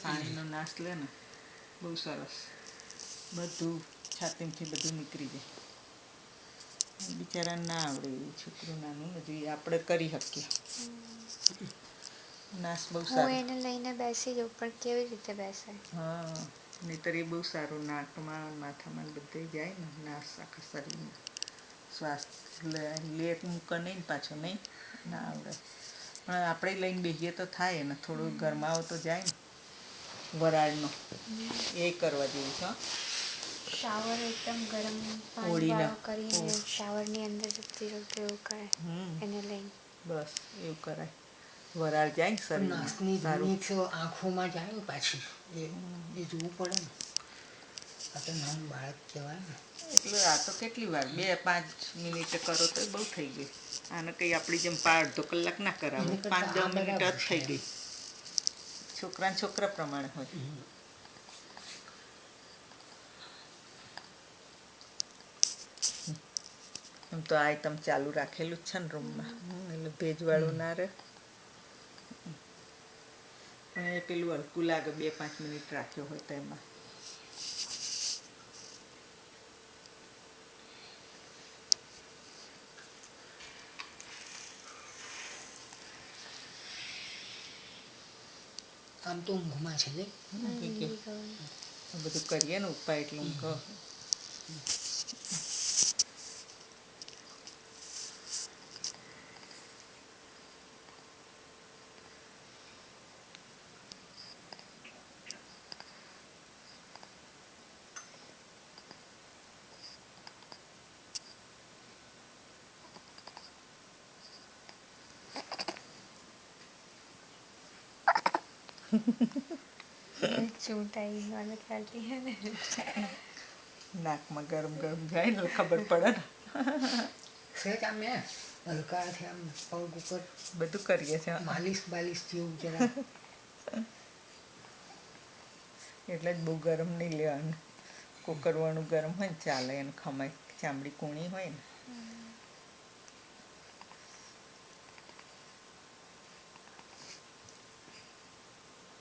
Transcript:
પાણીનો નાશ લે ને બહુ સરસ, બધું છાતીમથી બધું નીકળી જાય. બિચારાને ના આવડે એવું, છોકરું નાનું ને જોઈએ આપણે કરી શકીએ. નાશ બહુ સારો. હું એને લઈને બેસી જાઉં પણ કેવી રીતે બેસાય? હા, નહીંતર એ બહુ સારું નાકમાં માથામાં બધે જાય ને નાશ આખા શરીરમાં. શ્વાસ લે મૂકે નહીં ને પાછો નહીં, ના આવડે. પણ આપણે લઈને બેસીએ તો થાય ને, થોડું ગરમાવો તો જાય ને વરાળનો, એ કરવા જેવું છે. શાવર એકદમ ગરમ પાણીવાળો કરીને શાવરની અંદર જતી રહું તો એવું કરે એને લઈને. બસ એવું કરાય, વરાળ જાય ને શરીરમાં. નાકની ધૂળ આંખોમાં જાય ને પાછી, એ જોવું પડે ને. આ તો નાનું બાળક કહેવાય ને. એટલે આ તો કેટલી વાર 2-5 મિનિટે કરો તો બહુ થઈ ગઈ. આને કંઈ આપણી જેમ અડધો કલાક ના કરાવે, 5-10 મિનિટ જ થઈ ગઈ. છોકરા પ્રમાણે હોય. એમ તો આઈટમ ચાલુ રાખેલું જ છે ને રૂમમાં, એટલે ભેજવાળું ના રહે. પણ એ પેલું હલકું લાગે 2-5 મિનિટ રાખ્યો હોય તો એમાં. આમ તો ઊંઘમાં છે ને. બધું કરીએ ને ઉપાય એટલે ઊંઘ. ચૂંટાઈ મને ચાલતી હે ને. નાકમાં ગરમ જાય ને ખબર પડે ને. સહેજ આમ હલકાથી આમ પગ ઉપર બધું કરીએ છીએ. માલિશ બાલિશ જેવું જરા. એટલે જ બહુ ગરમ નહીં લેવાનું. કુકરવાળું ગરમ હોય ને ચાલે, એને ખમાય ચામડી કૂણી હોય ને